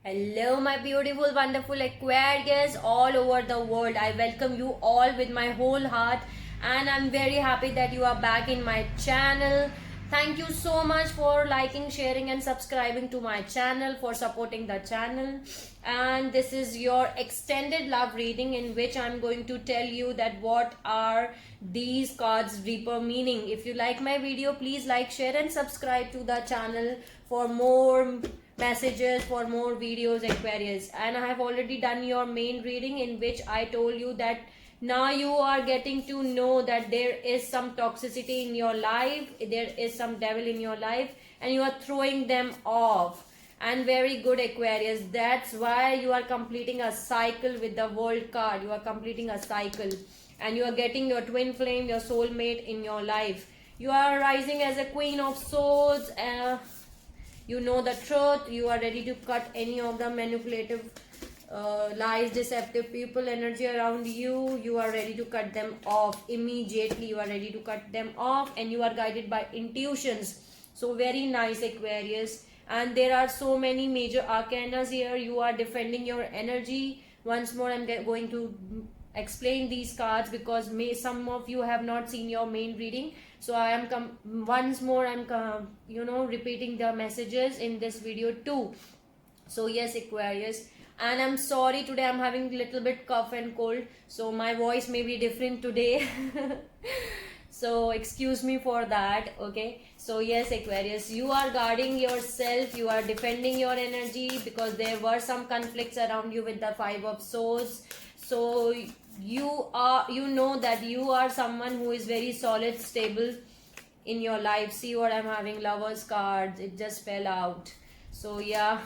Hello, my beautiful, wonderful Aquarius all over the world. I welcome you all with my whole heart, and I'm very happy that you are back in my channel. Thank you so much for liking, sharing, and subscribing to my channel, for supporting the channel. And this is your extended love reading, in which I'm going to tell you that what are these cards' deeper meaning. If you like my video, please like, share, and subscribe to the channel for more messages, for more videos, Aquarius. And I have already done your main reading, in which I told you that now you are getting to know that there is some toxicity in your life, there is some devil in your life, and you are throwing them off. And very good, Aquarius, that's why you are completing a cycle with the World card. You are completing a cycle, and you are getting your twin flame, your soulmate in your life. You are rising as a Queen of Swords. You know the truth. You are ready to cut any of the manipulative, lies, deceptive people energy around you. You are ready to cut them off immediately. You are ready to cut them off, and you are guided by intuitions. So very nice, Aquarius. And there are so many major arcanas here. You are defending your energy. Once more, I'm going to explain these cards, because some of you have not seen your main reading. So I am once more I'm repeating the messages in this video too. So yes, Aquarius, and I'm sorry, today I'm having a little bit cough and cold, so my voice may be different today. So excuse me for that. Okay, so yes, Aquarius, you are guarding yourself, you are defending your energy, because there were some conflicts around you with the Five of Swords. So you know that you are someone who is very solid, stable in your life. See what I'm having, Lovers cards, it just fell out. So yeah,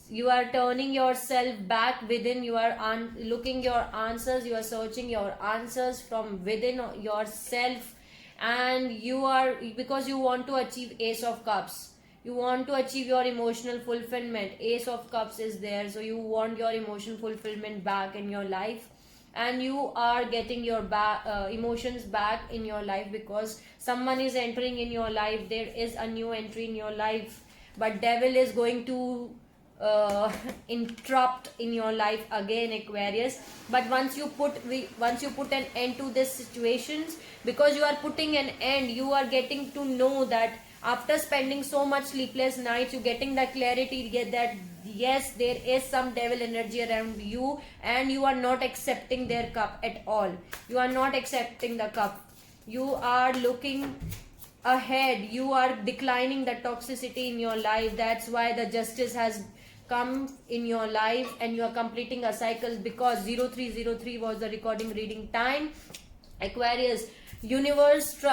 you are turning yourself back within. You are looking your answers, you are searching your answers from within yourself. And you are, because you want to achieve Ace of Cups, you want to achieve your emotional fulfillment. Ace of Cups is there, so you want your emotional fulfillment back in your life, and you are getting your emotions back in your life, because someone is entering in your life. There is a new entry in your life, but devil is going to interrupt in your life again, Aquarius. But once you put an end to these situations, because you are putting an end, you are getting to know that after spending so much sleepless nights, you getting the clarity, get that yes, there is some devil energy around you, and you are not accepting their cup at all. You are not accepting the cup. You are looking ahead. You are declining the toxicity in your life. That's why the justice has come in your life, and you are completing a cycle, because 0303 was the recording reading time, Aquarius. Universe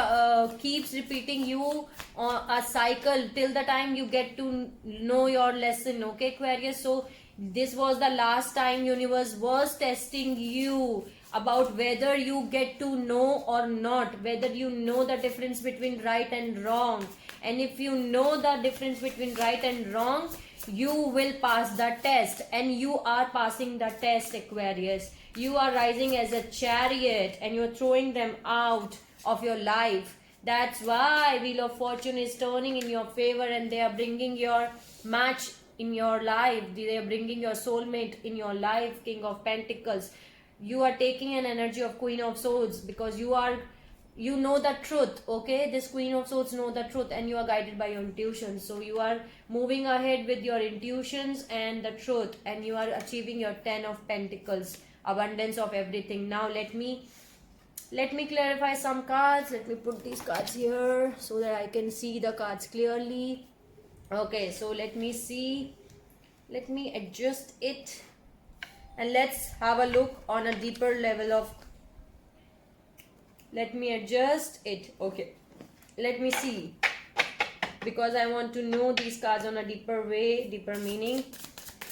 keeps repeating you a cycle till the time you get to know your lesson. Okay, Aquarius, so this was the last time universe was testing you about whether you get to know or not, whether you know the difference between right and wrong. And if you know the difference between right and wrong, you will pass the test, and you are passing the test, Aquarius. You are rising as a Chariot, and you are throwing them out of your life. That's why Wheel of Fortune is turning in your favor, and they are bringing your match in your life. They are bringing your soulmate in your life, King of Pentacles. You are taking an energy of Queen of Swords, because you know the truth. Okay, this Queen of Swords know the truth, and you are guided by your intuition. So you are moving ahead with your intuitions and the truth, and you are achieving your 10 of Pentacles, abundance of everything. Now let me clarify some cards. Let me put these cards here so that I can see the cards clearly. Okay, so let me see, let me adjust it, and let's have a look on a deeper level of, let me adjust it. Okay, let me see, because I want to know these cards on a deeper way, deeper meaning.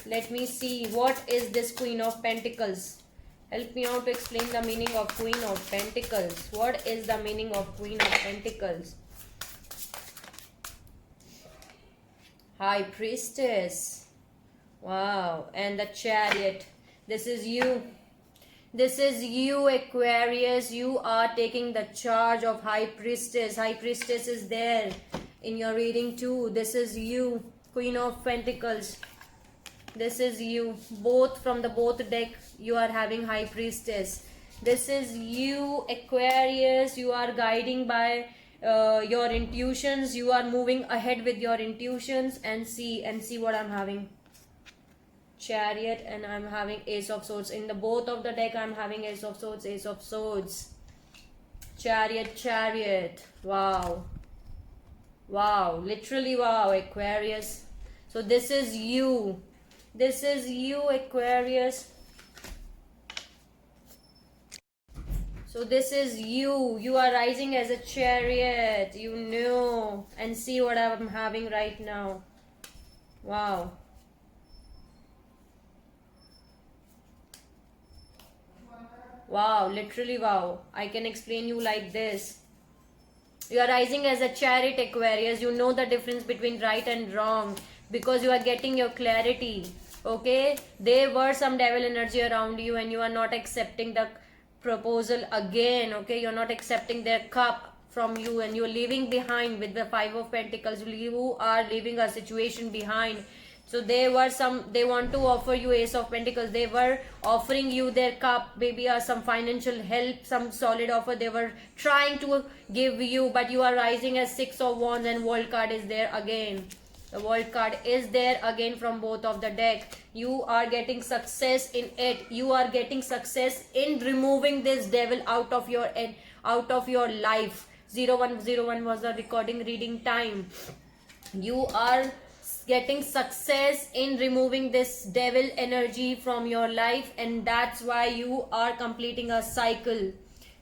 Let me see, what is this Queen of Pentacles? Help me out to explain the meaning of Queen of Pentacles. What is the meaning of Queen of Pentacles? High Priestess. Wow. And the Chariot. This is you. This is you, Aquarius. You are taking the charge of High Priestess. High Priestess is there in your reading too. This is you, Queen of Pentacles. This is you. Both from the both deck, you are having High Priestess. This is you, Aquarius. You are guiding by your intuitions. You are moving ahead with your intuitions, and see what I'm having. Chariot, and I'm having Ace of Swords. In the both of the deck, I'm having Ace of Swords, Ace of Swords. Chariot, Chariot. Wow. Wow. Literally wow, Aquarius. So this is you. This is you, Aquarius. So this is you. You are rising as a chariot. You know. And see what I'm having right now. Wow. Wow, literally wow. I can explain you like this. You are rising as a chariot, Aquarius. You know the difference between right and wrong because you are getting your clarity. Okay? There were some devil energy around you and you are not accepting the proposal again. Okay? You're not accepting their cup from you and you're leaving behind with the Five of Pentacles. You are leaving a situation behind. So they want to offer you Ace of Pentacles. They were offering you their cup, maybe some financial help, some solid offer they were trying to give you, but you are rising as Six of Wands and World card is there again. The World card is there again from both of the deck. You are getting success in it. You are getting success in removing this devil out of your life. 0101 was the recording reading time. You are getting success in removing this devil energy from your life, and that's why you are completing a cycle.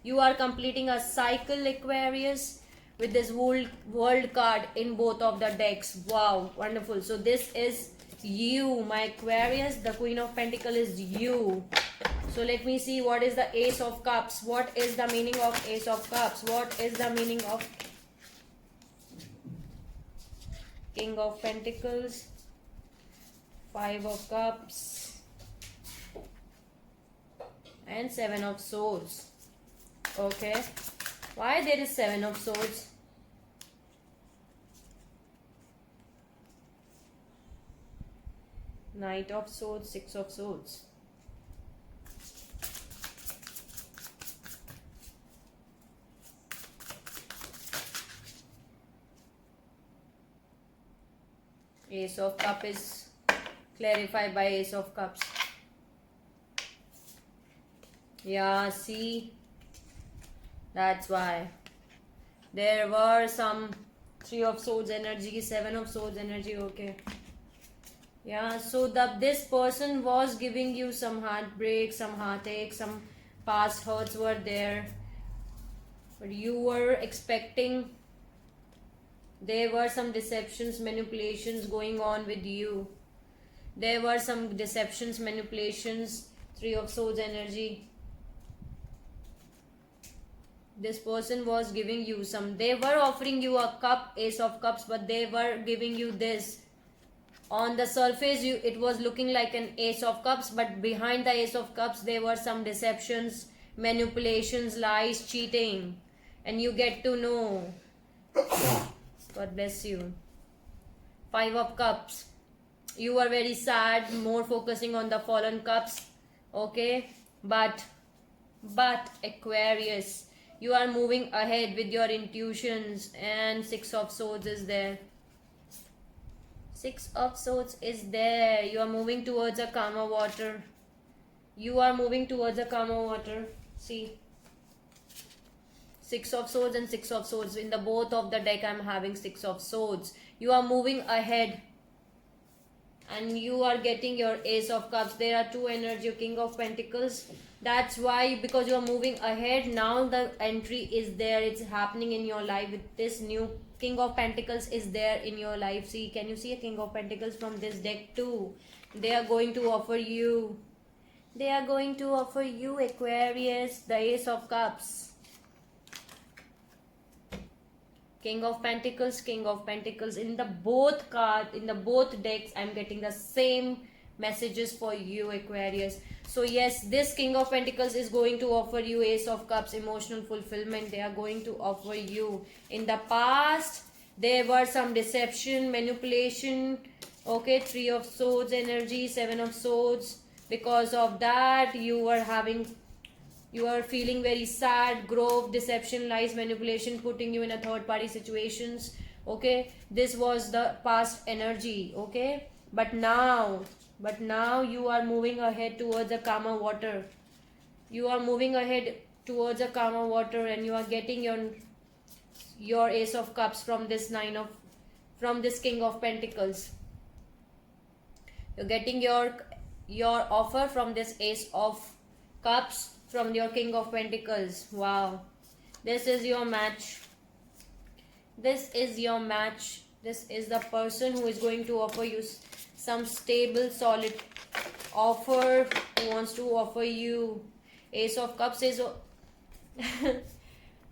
You are completing a cycle, Aquarius, with this world card in both of the decks. Wow, wonderful. So this is you, my Aquarius. The Queen of Pentacles is you. So let me see what is the Ace of Cups. What is the meaning of Ace of Cups? What is the meaning of King of Pentacles, Five of Cups, and Seven of Swords. Okay, why there is Seven of Swords? Knight of Swords, Six of Swords. Ace of Cups is clarified by Ace of Cups. Yeah, see, that's why there were some Three of Swords energy, Seven of Swords energy. Okay, yeah, so this person was giving you some heartbreak, some heartache, some past hurts were there, but you were expecting. There were some deceptions, manipulations going on with you. There were some deceptions, manipulations, Three of Swords energy. This person was giving you some. They were offering you a cup, Ace of Cups, but they were giving you this. On the surface, it was looking like an Ace of Cups, but behind the Ace of Cups, there were some deceptions, manipulations, lies, cheating. And you get to know. God bless you. Five of Cups. You are very sad, more focusing on the fallen cups. Okay? But Aquarius, you are moving ahead with your intuitions, and Six of Swords is there. Six of Swords is there. You are moving towards a calmer water. You are moving towards a calmer water. See? Six of Swords and Six of Swords. In the both of the deck, I'm having Six of Swords. You are moving ahead. And you are getting your Ace of Cups. There are two energy, King of Pentacles. That's why, because you are moving ahead, now the entry is there. It's happening in your life with this new King of Pentacles is there in your life. See, can you see a King of Pentacles from this deck too? They are going to offer you. They are going to offer you, Aquarius, the Ace of Cups. King of Pentacles, King of Pentacles. In the both cards, in the both decks, I'm getting the same messages for you, Aquarius. So yes, this King of Pentacles is going to offer you Ace of Cups, emotional fulfillment. They are going to offer you. In the past, there were some deception, manipulation, Okay, Three of Swords energy, Seven of Swords. Because of that, you are feeling very sad, growth, deception, lies, manipulation, putting you in a third party situations. Okay, this was the past energy. Okay, but now you are moving ahead towards a calmer water. You are moving ahead towards a calmer water, and you are getting your Ace of Cups from this King of Pentacles. You're getting your offer from this Ace of Cups from your King of Pentacles. Wow. This is your match. This is your match. This is the person who is going to offer you some stable, solid offer, who wants to offer you. Ace of Cups is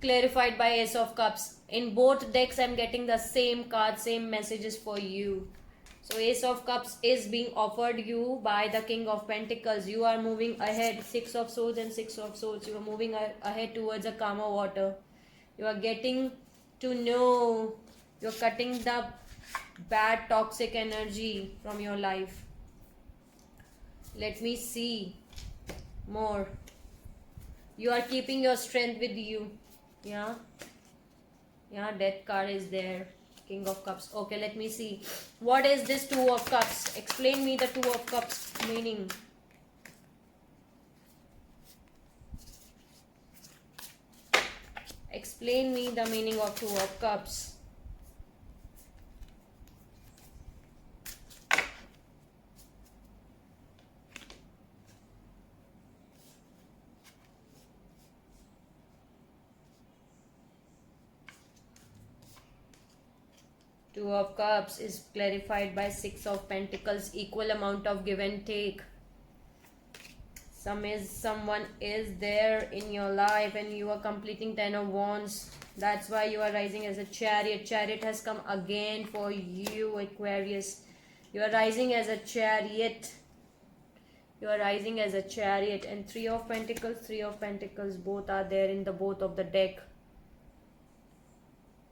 clarified by Ace of Cups. In both decks, I'm getting the same card, same messages for you. So Ace of Cups is being offered you by the King of Pentacles. You are moving ahead. Six of Swords and Six of Swords. You are moving ahead towards a calmer water. You are getting to know. You're cutting the bad toxic energy from your life. Let me see more. You are keeping your strength with you. Yeah. Death card is there. King of Cups. Okay, let me see. What is this Two of Cups? Explain me the Two of Cups meaning. Explain me the meaning of Two of Cups. Two of Cups is clarified by Six of Pentacles. Equal amount of give and take. Someone is there in your life, and you are completing Ten of Wands. That's why you are rising as a Chariot. Chariot has come again for you, Aquarius. You are rising as a Chariot. You are rising as a Chariot. And Three of Pentacles, both are there in the both of the deck.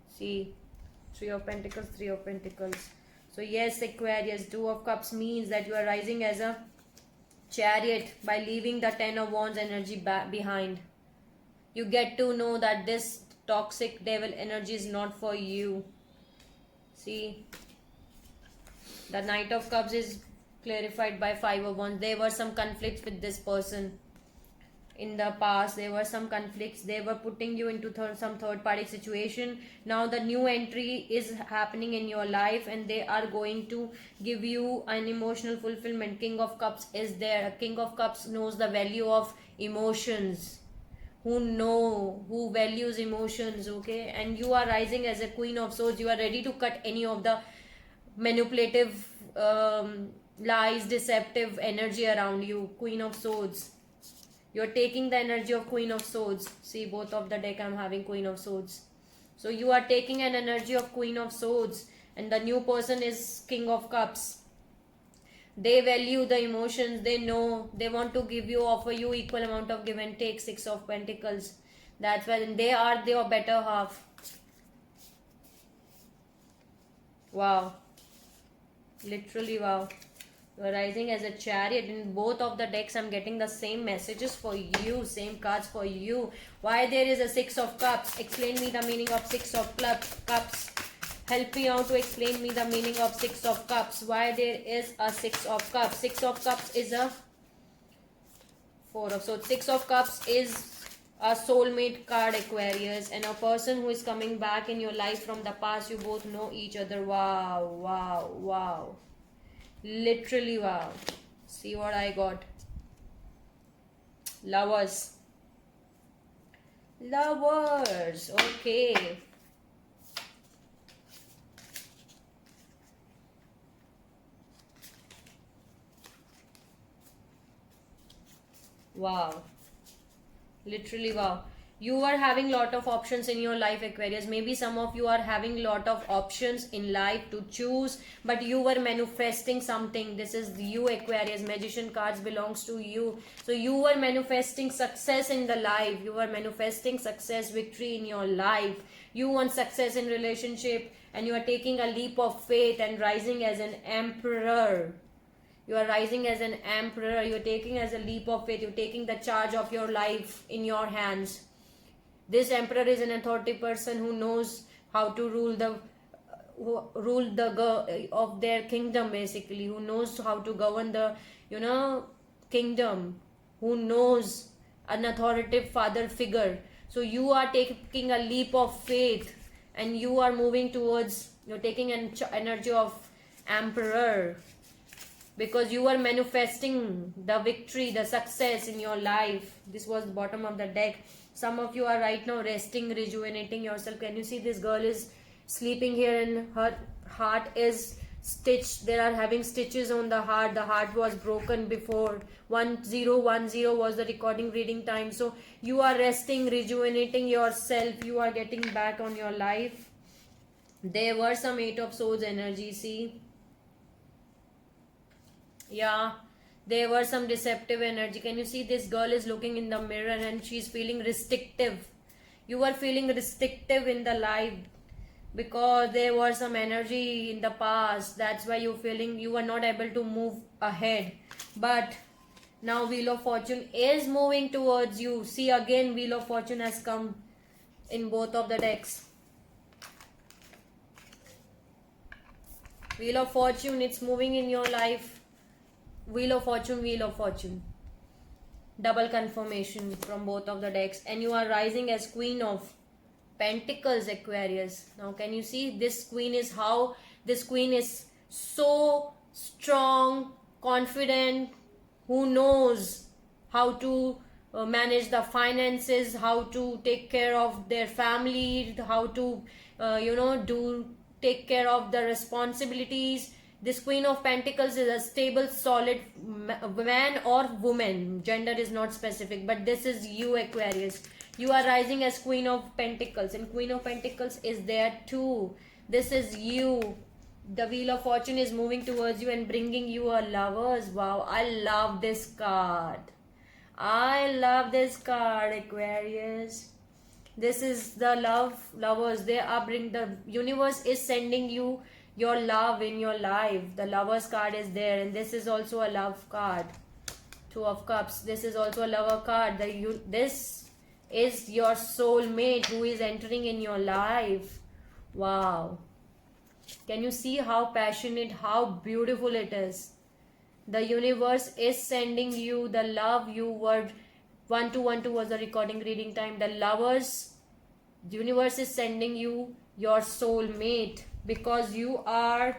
See, Three of Pentacles. So yes, Aquarius, Two of Cups means that you are rising as a Chariot by leaving the Ten of Wands energy behind. You get to know that this toxic devil energy is not for you. See, the Knight of Cups is clarified by Five of Wands. There were some conflicts with this person. In the past, there were some conflicts. They were putting you into some third party situation. Now the new entry is happening in your life, and they are going to give you an emotional fulfillment. King of Cups is there. King of Cups knows the value of emotions, who values emotions. Okay, and you are rising as a Queen of Swords. You are ready to cut any of the manipulative lies, deceptive energy around you. Queen of Swords. You're taking the energy of Queen of Swords. See, both of the deck I'm having Queen of Swords. So you are taking an energy of Queen of Swords, and the new person is King of Cups. They value the emotions. They know. They want to offer you equal amount of give and take. Six of Pentacles. That's why they are your better half. Wow. Literally wow. You are rising as a Chariot. In both of the decks, I'm getting the same messages for you, same cards for you. Why there is a Six of Cups? Explain me the meaning of Six of Cups. Help me out to explain me the meaning of Six of Cups. Why there is a Six of Cups? Six of Cups is a Four of Swords. Six of Cups is a soulmate card, Aquarius, and a person who is coming back in your life from the past. You both know each other. Wow. Literally wow. See what I got. Lovers. Okay. Wow. Literally wow. You are having lot of options in your life, Aquarius. Maybe some of you are having lot of options in life to choose, but you were manifesting something. This is you, Aquarius. Magician cards belongs to you. So you were manifesting success in the life. You were manifesting success, victory in your life. You want success in relationship, and you are taking a leap of faith and rising as an emperor. You are rising as an emperor. You're taking as a leap of faith. You're taking the charge of your life in your hands. This emperor is an authority person who knows how to rule the of their kingdom, basically, who knows how to govern the kingdom, who knows an authoritative father figure. So you are taking a leap of faith, and you are moving towards, you're taking an energy of emperor, because you are manifesting the victory, the success in your life. This was the bottom of the deck. Some of you are right now resting, rejuvenating yourself. Can you see this girl is sleeping here and her heart is stitched? There are having stitches on the heart. The heart was broken before. 1010 was the recording reading time. So you are resting, rejuvenating yourself. You are getting back on your life. There were some 8 of Swords energy, see. Yeah, there were some deceptive energy. Can you see this girl is looking in the mirror and she's feeling restrictive. You were feeling restrictive in the life because there was some energy in the past. That's why you're feeling you were not able to move ahead. But now Wheel of Fortune is moving towards you. See, again Wheel of Fortune has come in both of the decks. Wheel of Fortune, it's moving in your life. Wheel of Fortune, Wheel of Fortune. Double confirmation from both of the decks. And you are rising as Queen of Pentacles, Aquarius. Now can you see this queen is how this queen is so strong, confident, who knows how to manage the finances, how to take care of their family, how to take care of the responsibilities. This Queen of Pentacles is a stable, solid man or woman. Gender is not specific, but this is you, Aquarius. You are rising as Queen of Pentacles, and Queen of Pentacles is there too. This is you. The Wheel of Fortune is moving towards you and bringing you a lovers. Wow, I love this card. I love this card, Aquarius. This is the lovers. They are the universe is sending you your love in your life. The Lovers card is there, and this is also a love card. 2 of Cups. This is also a lover card. This is your soulmate who is entering in your life. Wow. Can you see how passionate, how beautiful it is? The universe is sending you the love you were. 1212 was the recording reading time. The lovers, the universe is sending you your soulmate, because you are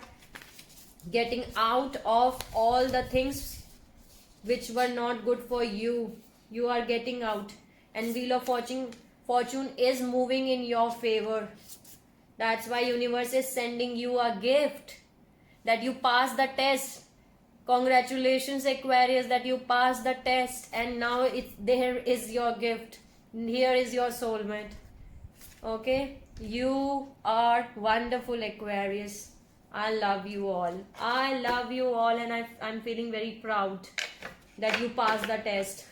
getting out of all the things which were not good for you. You are getting out, and Wheel of Fortune is moving in your favor. That's why universe is sending you a gift, that you pass the test. Congratulations, Aquarius, that you passed the test, and now there is your gift. Here is your soulmate. Okay, you are wonderful, Aquarius. I love you all. I love you all, and I'm feeling very proud that you passed the test.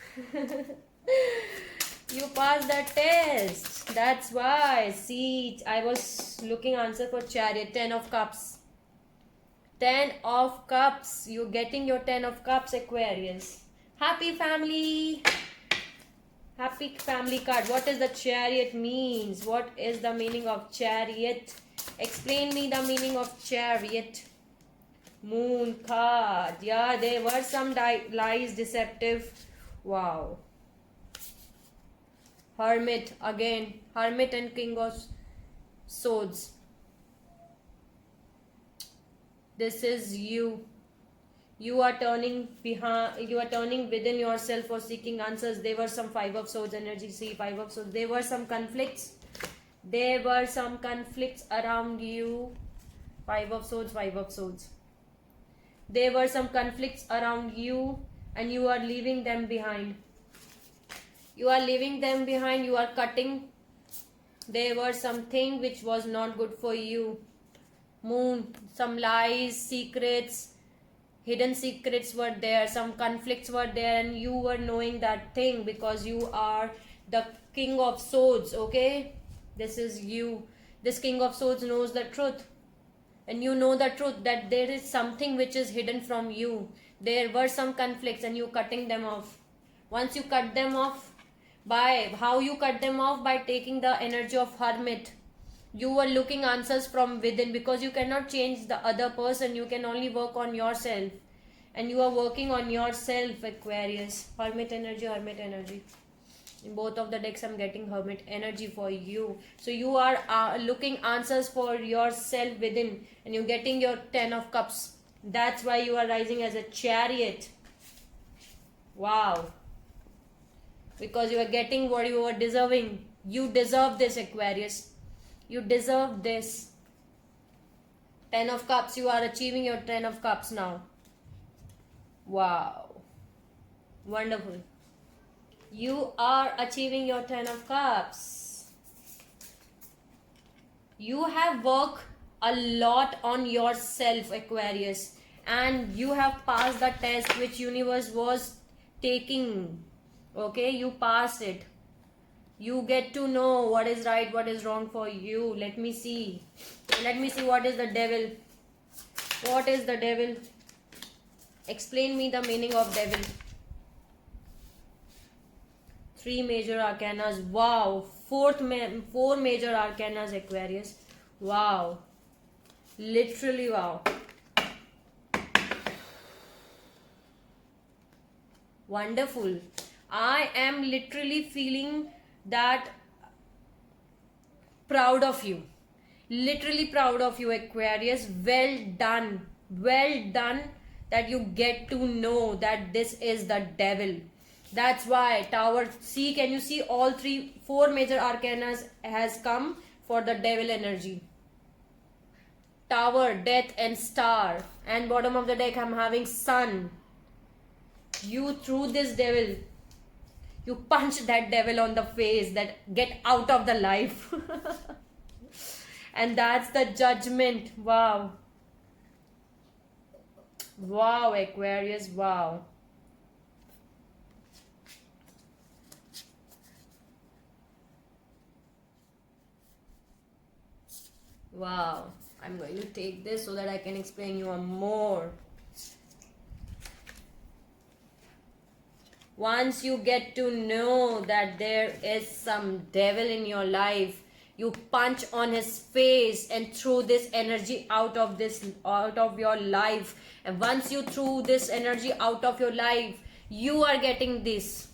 You passed the test. That's why. See, I was looking answer for Chariot. 10 of Cups. 10 of Cups. You're getting your 10 of Cups, Aquarius. Happy family. Happy family card. What does the Chariot means? What is the meaning of Chariot? Explain me the meaning of Chariot. Moon card. Yeah, there were some lies, deceptive. Wow. Hermit again. Hermit and King of Swords. This is you. You are turning behind. You are turning within yourself for seeking answers. There were some 5 of Swords energy. See, 5 of Swords. There were some conflicts. There were some conflicts around you. 5 of Swords. 5 of Swords. There were some conflicts around you, and you are leaving them behind. You are leaving them behind. You are cutting. There was something which was not good for you. Moon, some lies, secrets, hidden secrets were there, some conflicts were there, and you were knowing that thing because you are the King of Swords. Okay, this is you. This King of Swords knows the truth, and you know the truth that there is something which is hidden from you. There were some conflicts and you cutting them off. Once you cut them off, by how you cut them off? By taking the energy of Hermit. You were looking answers from within because you cannot change the other person. You can only work on yourself, and you are working on yourself, Aquarius. Hermit energy, Hermit energy. In both of the decks I'm getting Hermit energy for you. So you are looking answers for yourself within, and you're getting your 10 of cups. That's why you are rising as a Chariot. Wow, because you are getting what you are deserving. You deserve this, Aquarius. You deserve this. 10 of cups. You are achieving your 10 of cups now. Wow, wonderful. You are achieving your 10 of cups. You have worked a lot on yourself, Aquarius, and you have passed the test which universe was taking. Okay, you passed it. You get to know what is right, what is wrong for you. Let me see what is the devil. What is the devil? Explain me the meaning of devil. 3 major arcanas. Wow. 4 major arcanas, Aquarius. Wow. Literally wow. Wonderful. I am literally feeling that proud of you. Literally proud of you, Aquarius. Well done. Well done that you get to know that this is the devil. That's why Tower. See, can you see all 4 major arcanas has come for the devil energy. Tower, Death and Star. And bottom of the deck I'm having Sun. You threw this devil. You punch that devil on the face, that get out of the life. And that's the Judgment. Wow. Wow, Aquarius. Wow. Wow. I'm going to take this so that I can explain you more. Once you get to know that there is some devil in your life, you punch on his face and throw this energy out of your life. And once you threw this energy out of your life, you are getting this.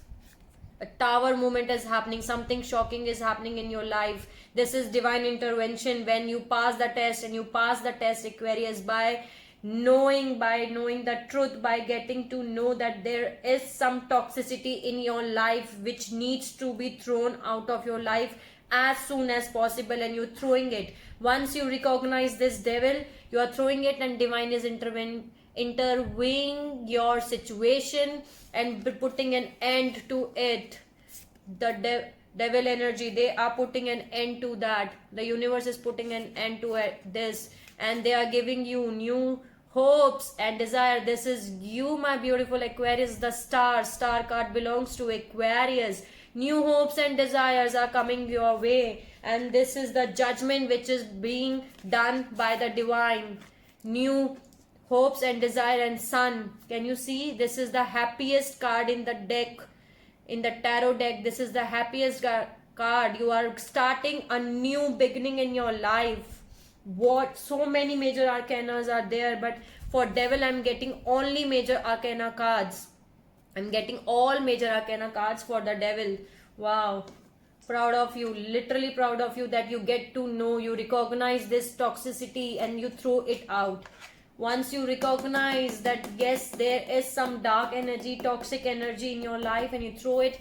A tower moment is happening. Something shocking is happening in your life. This is divine intervention when you pass the test, and you pass the test, Aquarius, by knowing the truth, by getting to know that there is some toxicity in your life which needs to be thrown out of your life as soon as possible, and you're throwing it. Once you recognize this devil, you are throwing it, and divine is intervening your situation and putting an end to it. The devil energy, they are putting an end to that. The universe is putting an end to this, and they are giving you new hopes and desire. This is you, my beautiful Aquarius. The star card belongs to Aquarius. New hopes and desires are coming your way, and this is the Judgment which is being done by the divine. New hopes and desire and Sun. Can you see? This is the happiest card in the deck, in the tarot deck. This is the happiest card. You are starting a new beginning in your life. What so many major arcanas are there, but for devil I'm getting only major arcana cards. I'm getting all major arcana cards for the devil. Wow. Proud of you, literally proud of you that you get to know, you recognize this toxicity and you throw it out. Once you recognize that yes, there is some dark energy, toxic energy in your life, and you throw it,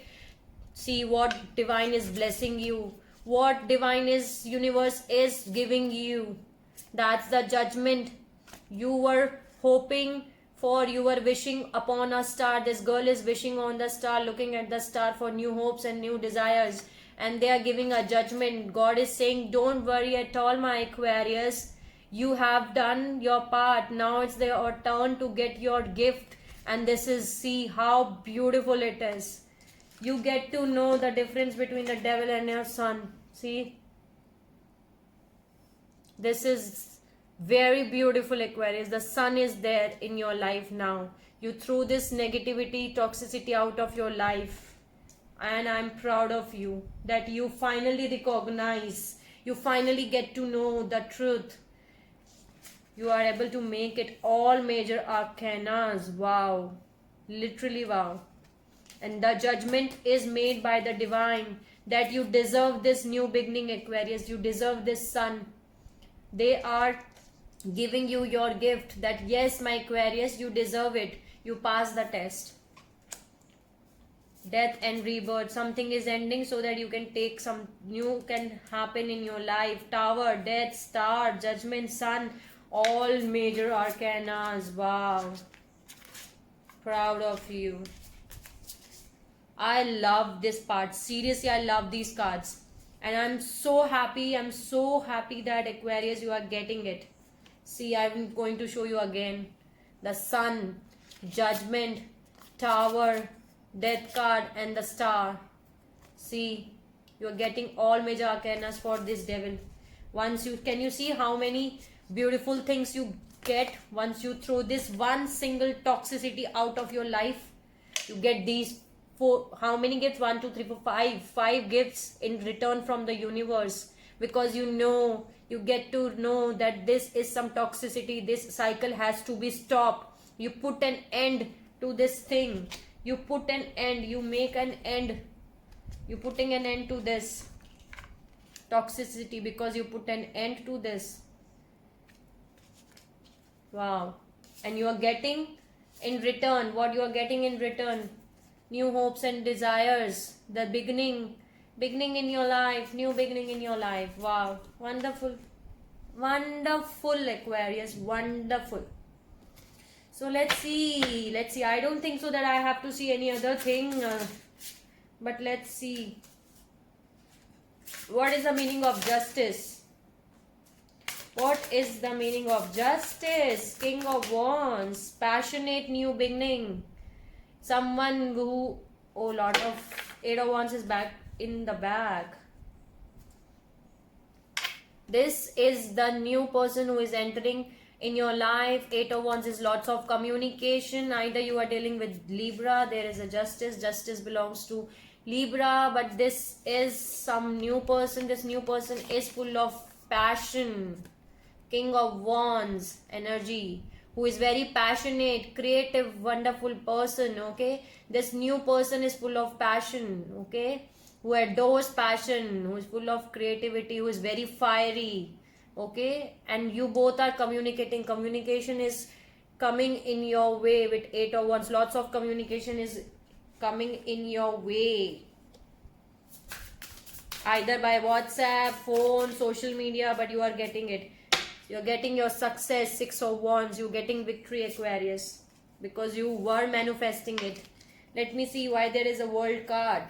see what divine is blessing you, what divine is universe is giving you. That's the Judgment. You were hoping For you were wishing upon a star. This girl is wishing on the star, looking at the star for new hopes and new desires. And they are giving a judgment. God is saying, don't worry at all, my Aquarius. You have done your part. Now it's your turn to get your gift. And this is, see how beautiful it is. You get to know the difference between the devil and your son. See? This is very beautiful, Aquarius. The sun is there in your life now. You threw this negativity, toxicity out of your life. And I'm proud of you that you finally recognize, you finally get to know the truth. You are able to make it all major arcanas. Wow. Literally wow. And the judgment is made by the divine that you deserve this new beginning, Aquarius. You deserve this sun. They are giving you your gift that yes, my Aquarius, you deserve it. You pass the test. Death and rebirth. Something is ending so that you can take some new can happen in your life. Tower, death, star, judgment, sun. All major arcanas. Wow. Proud of you. I love this part. Seriously, I love these cards. And I'm so happy that Aquarius, you are getting it. See, I'm going to show you again. The sun, judgment, tower, death card and the star. See, you're getting all major arcanas for this devil. Can you see how many beautiful things you get once you throw this one single toxicity out of your life? You get these how many gifts? 1, 2, 3, 4, 5. 5 gifts in return from the universe, because you get to know that this is some toxicity. This cycle has to be stopped. You put an end to this thing. You put an end. You make an end. You're putting an end to this toxicity because you put an end to this. Wow. And you are getting in return, what you are getting in return? New hopes and desires. The beginning in your life. New beginning in your life. Wow. Wonderful. Wonderful, Aquarius. Wonderful. So let's see. I don't think so that I have to see any other thing. But let's see. What is the meaning of justice? What is the meaning of justice? King of Wands. Passionate new beginning. Someone who... Oh, lot of... 8 of Wands is back in the bag. This is the new person who is entering in your life. 8 of Wands is lots of communication. Either you are dealing with Libra. There is a justice. Justice belongs to Libra. But this is some new person. This new person is full of passion. King of Wands energy. Who is very passionate, creative, wonderful person, okay? This new person is full of passion, okay? Who adores passion, who is full of creativity, who is very fiery, okay? And you both are communicating. Communication is coming in your way with 8 of Wands. Lots of communication is coming in your way. Either by WhatsApp, phone, social media, but you are getting it. You're getting your success, 6 of Wands. You're getting victory, Aquarius. Because you were manifesting it. Let me see why there is a world card.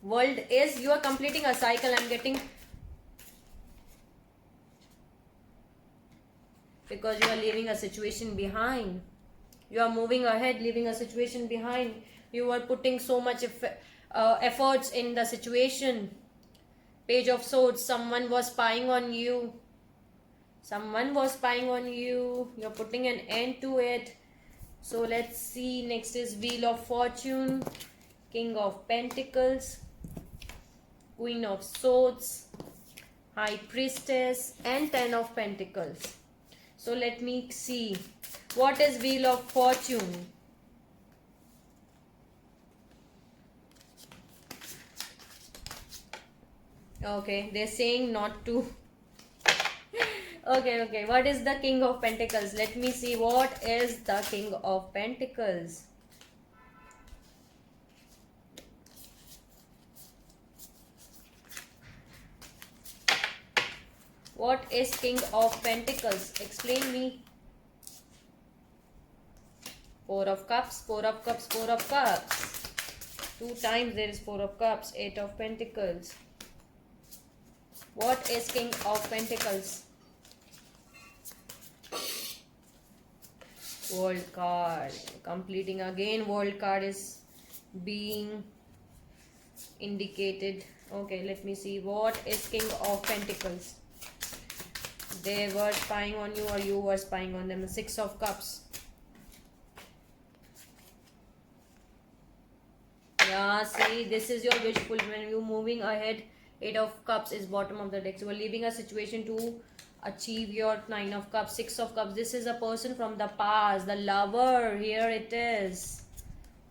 World is, you are completing a cycle. I'm getting... Because you are leaving a situation behind. You are moving ahead, leaving a situation behind. You are putting so much efforts in the situation. Page of Swords. Someone was spying on you. Someone was spying on you. You're putting an end to it. So let's see. Next is Wheel of Fortune. King of Pentacles. Queen of Swords. High Priestess. And 10 of Pentacles. So let me see. What is Wheel of Fortune? Okay. They're saying not to... Okay. What is the King of Pentacles? Let me see. What is the King of Pentacles? What is King of Pentacles? Explain me. Four of Cups, Four of Cups, Four of Cups. 2 times there is Four of Cups, Eight of Pentacles. What is King of Pentacles? World card. Completing again. World card is being indicated. Okay, let me see. What is King of Pentacles? They were spying on you or you were spying on them. Six of Cups. Yeah, see, this is your wish fulfillment. You moving ahead. Eight of Cups is bottom of the deck. So we're leaving a situation to achieve your Nine of Cups. Six of Cups. This is a person from the past. The lover. Here it is.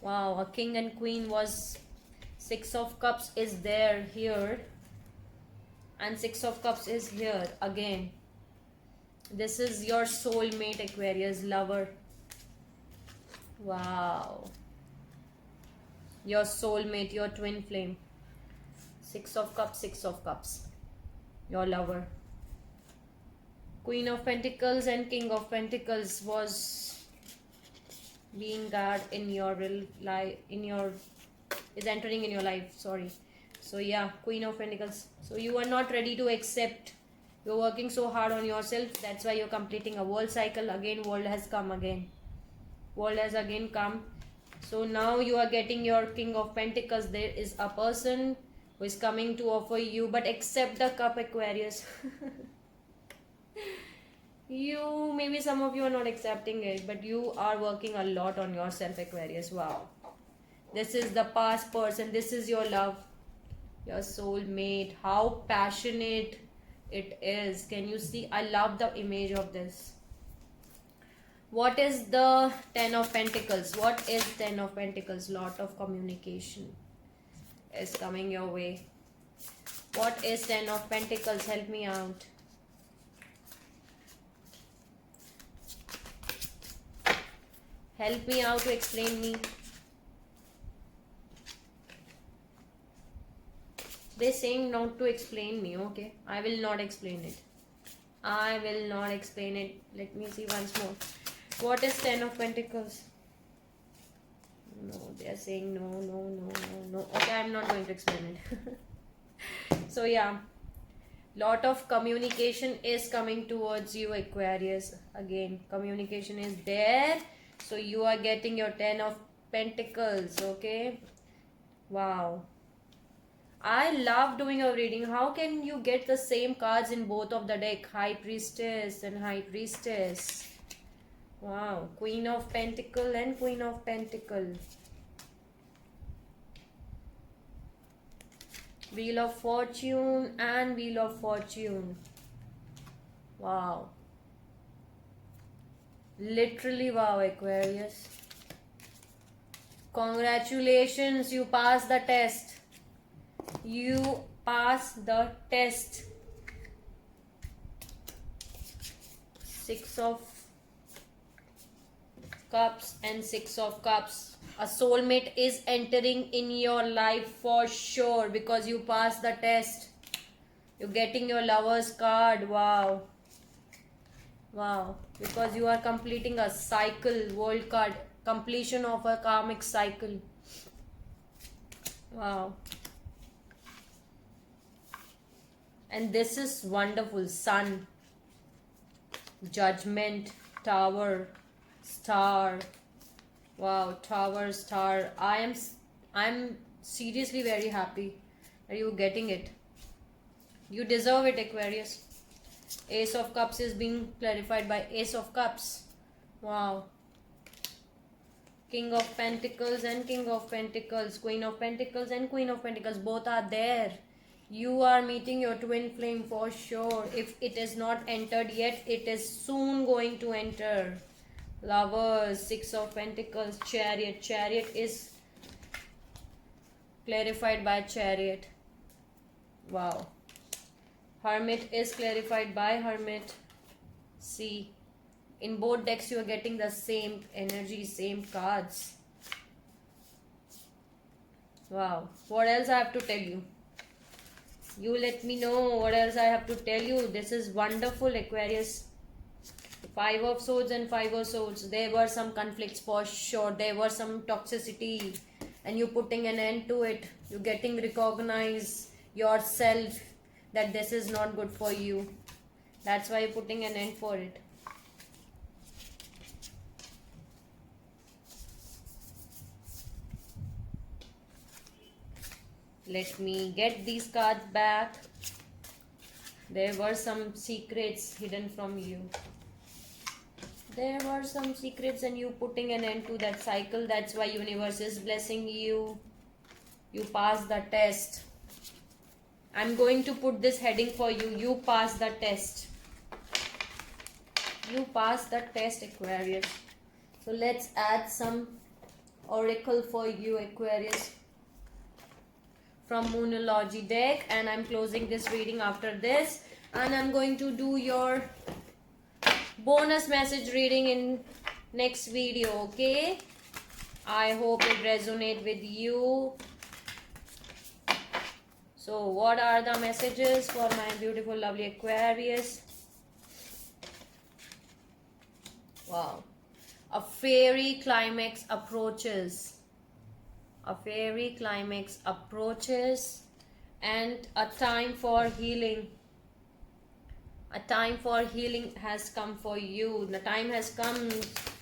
Wow, a king and queen was... Six of Cups is there here. And Six of Cups is here again. This is your soulmate, Aquarius, lover. Wow. Your soulmate, your twin flame. Six of Cups, Six of Cups. Your lover. Queen of Pentacles and King of Pentacles was being guard in your real life, is entering in your life, sorry. So yeah, Queen of Pentacles. So you are not ready to accept. You're working so hard on yourself. That's why you're completing a world cycle. Again, world has come again. World has again come. So now you are getting your King of Pentacles. There is a person who is coming to offer you, but accept the cup, Aquarius. You, maybe some of you are not accepting it, but you are working a lot on yourself, Aquarius. Wow. This is the past person. This is your love, your soulmate. How passionate it is. Can you see? I love the image of this. What is the Ten of Pentacles? What is Ten of Pentacles? Lot of communication is coming your way. What is Ten of Pentacles? Help me out. Help me out to explain me. They're saying not to explain me. Okay, I will not explain it. I will not explain it. Let me see once more. What is Ten of Pentacles? No, they are saying no, no, no, no, no. Okay, I'm not going to explain it. So yeah, lot of communication is coming towards you, Aquarius. Again, communication is there. So you are getting your Ten of Pentacles. Okay. Wow. I love doing a reading. How can you get the same cards in both of the deck? High Priestess and High Priestess. Wow. Queen of Pentacle and Queen of Pentacle. Wheel of Fortune and Wheel of Fortune. Wow. Literally wow, Aquarius. Congratulations, you passed the test. You passed the test. Six of Cups and Six of Cups. A soulmate is entering in your life for sure because you passed the test. You're getting your lover's card. Wow. Wow. Because you are completing a cycle. World card. Completion of a karmic cycle. Wow. And this is wonderful. Sun. Judgment. Tower. Star. Wow. Tower, star. I'm seriously very happy that you're getting it. You deserve it, Aquarius. Ace of Cups is being clarified by Ace of Cups. Wow. King of Pentacles and King of Pentacles. Queen of Pentacles and Queen of Pentacles. Both are there. You are meeting your twin flame for sure. If it is not entered yet, it is soon going to enter. Lovers. Six of Pentacles. Chariot. Chariot is clarified by Chariot. Wow. Hermit is clarified by Hermit. See, in both decks you are getting the same energy, same cards. Wow. What else I have to tell you? You let me know what else I have to tell you. This is wonderful, Aquarius. Five of Swords and Five of Swords. There were some conflicts for sure. There was some toxicity, and you putting an end to it. You getting recognize yourself that this is not good for you. That's why you're putting an end for it. Let me get these cards back. There were some secrets hidden from you. There were some secrets and you putting an end to that cycle. That's why universe is blessing you. You passed the test. I'm going to put this heading for you. You passed the test. You passed the test, Aquarius. So let's add some oracle for you, Aquarius, from Moonology deck, and I'm closing this reading after this, and I'm going to do your bonus message reading in next video. Okay, I hope it resonates with you. So what are the messages for my beautiful lovely Aquarius? Wow, a fairy climax approaches. A fairy climax approaches, and a time for healing. A time for healing has come for you. The time has come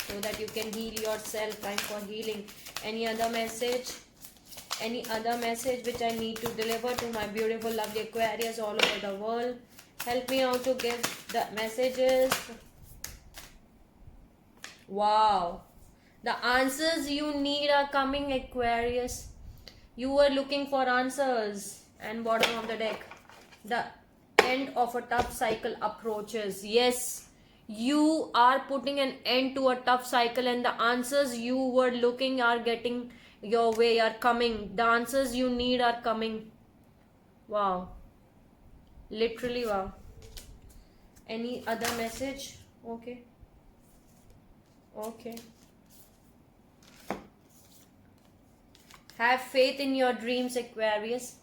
so that you can heal yourself. Time for healing. Any other message? Any other message which I need to deliver to my beautiful lovely Aquarius all over the world? Help me out to give the messages. Wow. The answers you need are coming, Aquarius. You were looking for answers. And bottom of the deck, the end of a tough cycle approaches. Yes, you are putting an end to a tough cycle, and the answers you were looking are getting your way, are coming. The answers you need are coming. Wow. Literally wow. Any other message? Okay. Okay. Have faith in your dreams, Aquarius.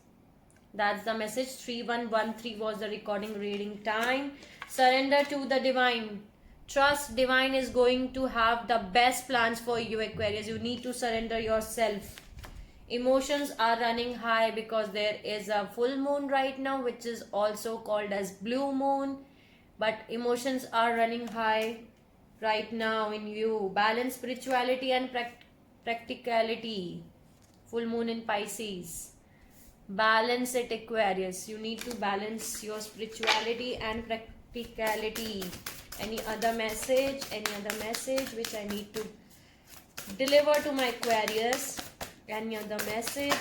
That's the message. 3113 was the recording reading time. Surrender to the divine. Trust divine is going to have the best plans for you, Aquarius. You need to surrender yourself. Emotions are running high because there is a full moon right now, which is also called as blue moon. But emotions are running high right now in you. Balance spirituality and practicality. Full moon in Pisces. Balance it, Aquarius. You need to balance your spirituality and practicality. Any other message? Any other message which I need to deliver to my Aquarius? Any other message?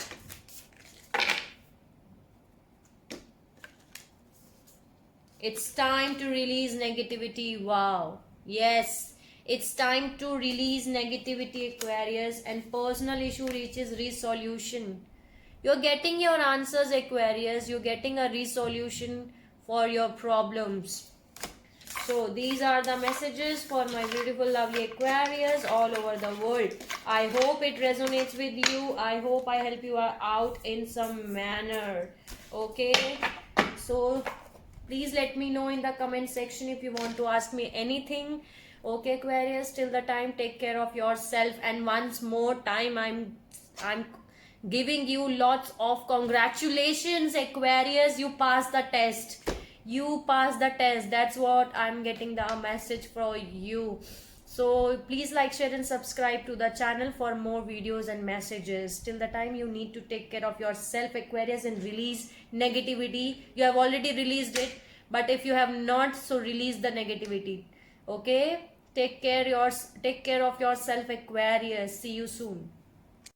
It's time to release negativity. Wow. Yes. It's time to release negativity, Aquarius, and personal issue reaches resolution. You're getting your answers, Aquarius. You're getting a resolution for your problems. So these are the messages for my beautiful lovely Aquarius all over the world. I hope it resonates with you. I hope I help you out in some manner. Okay. So please let me know in the comment section if you want to ask me anything. Okay, Aquarius, till the time, take care of yourself. And once more time, I'm giving you lots of congratulations, Aquarius. You passed the test. You passed the test. That's what I'm getting the message for you. So please like, share and subscribe to the channel for more videos and messages. Till the time, you need to take care of yourself, Aquarius, and release negativity. You have already released it, but if you have not, so release the negativity. Okay, take care of yourself, Aquarius. See you soon.